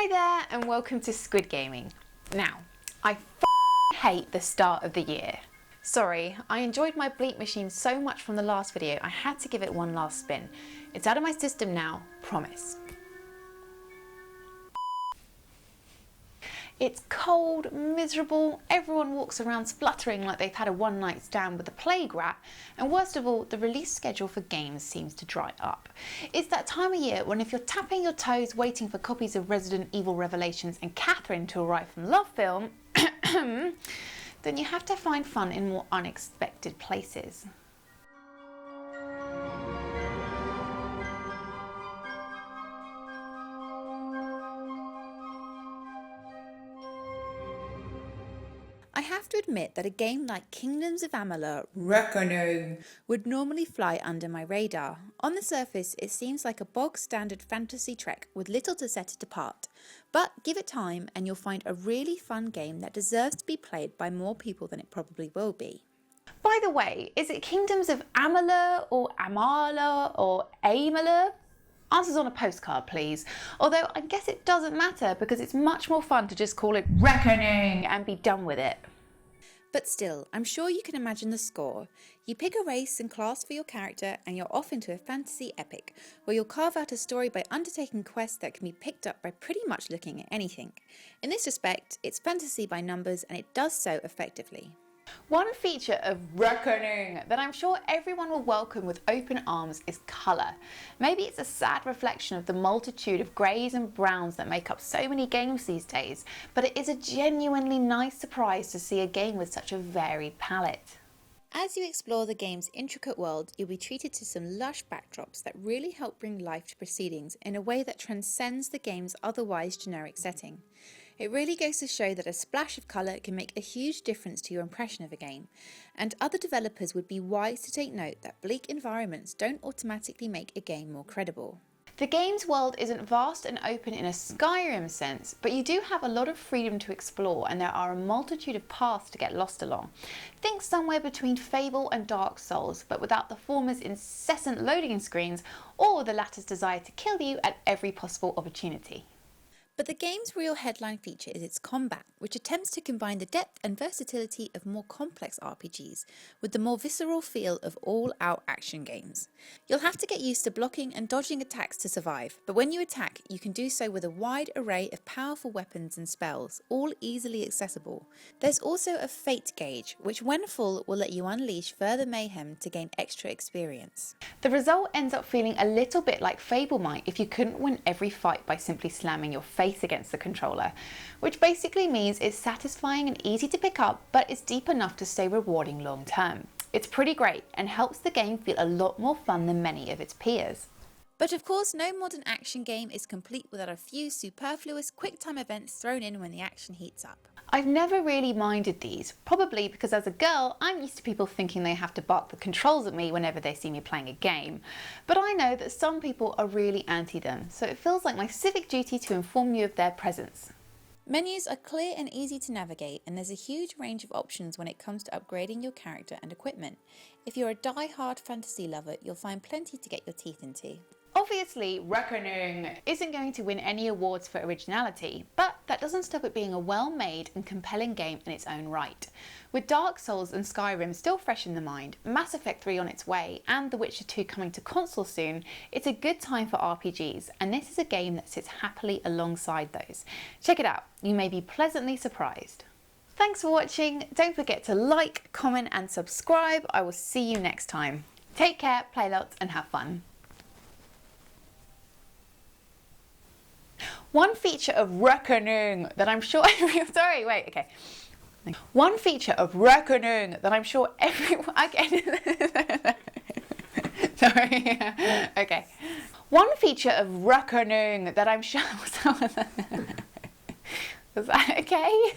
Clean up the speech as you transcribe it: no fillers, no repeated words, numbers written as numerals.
Hi there and welcome to Squid Gaming. Now, I hate the start of the year. Sorry, I enjoyed my bleep machine so much from the last video, I had to give it one last spin. It's out of my system now, promise. It's cold, miserable, everyone walks around spluttering like they've had a one-night stand with a plague rat, and worst of all, the release schedule for games seems to dry up. It's that time of year when if you're tapping your toes waiting for copies of Resident Evil Revelations and Catherine to arrive from Love Film, then you have to find fun in more unexpected places. I have to admit that a game like Kingdoms of Amalur, Brightening, would normally fly under my radar. On the surface, it seems like a bog-standard fantasy trek with little to set it apart. But give it time and you'll find a really fun game that deserves to be played by more people than it probably will be. By the way, is it Kingdoms of Amalur or AMULAR or AMULAR? Answers on a postcard, please. Although I guess it doesn't matter because it's much more fun to just call it Reckoning and be done with it. But still, I'm sure you can imagine the score. You pick a race and class for your character and you're off into a fantasy epic, where you'll carve out a story by undertaking quests that can be picked up by pretty much looking at anything. In this respect, it's fantasy by numbers and it does so effectively. One feature of Reckoning that I'm sure everyone will welcome with open arms is colour. Maybe it's a sad reflection of the multitude of greys and browns that make up so many games these days, but it is a genuinely nice surprise to see a game with such a varied palette. As you explore the game's intricate world, you'll be treated to some lush backdrops that really help bring life to proceedings in a way that transcends the game's otherwise generic setting. It really goes to show that a splash of colour can make a huge difference to your impression of a game, and other developers would be wise to take note that bleak environments don't automatically make a game more credible. The game's world isn't vast and open in a Skyrim sense, but you do have a lot of freedom to explore and there are a multitude of paths to get lost along. Think somewhere between Fable and Dark Souls, but without the former's incessant loading screens or the latter's desire to kill you at every possible opportunity. But the game's real headline feature is its combat, which attempts to combine the depth and versatility of more complex RPGs with the more visceral feel of all-out action games. You'll have to get used to blocking and dodging attacks to survive, but when you attack, you can do so with a wide array of powerful weapons and spells, all easily accessible. There's also a fate gauge, which when full will let you unleash further mayhem to gain extra experience. The result ends up feeling a little bit like Fable might if you couldn't win every fight by simply slamming your face against the controller, which basically means it's satisfying and easy to pick up, but it's deep enough to stay rewarding long term. It's pretty great and helps the game feel a lot more fun than many of its peers. But of course, no modern action game is complete without a few superfluous quick-time events thrown in when the action heats up. I've never really minded these, probably because as a girl, I'm used to people thinking they have to bark the controls at me whenever they see me playing a game. But I know that some people are really anti them, so it feels like my civic duty to inform you of their presence. Menus are clear and easy to navigate, and there's a huge range of options when it comes to upgrading your character and equipment. If you're a die-hard fantasy lover, you'll find plenty to get your teeth into. Obviously, Reckoning isn't going to win any awards for originality, but that doesn't stop it being a well-made and compelling game in its own right. With Dark Souls and Skyrim still fresh in the mind, Mass Effect 3 on its way, and The Witcher 2 coming to console soon, it's a good time for RPGs, and this is a game that sits happily alongside those. Check it out, you may be pleasantly surprised. Thanks for watching, don't forget to like, comment and subscribe. I will see you next time. Take care, play lots and have fun. One feature of Reckoning that I'm sure One feature of Reckoning that I'm sure everyone sorry. Okay. One feature of Reckoning that I'm sure was that okay?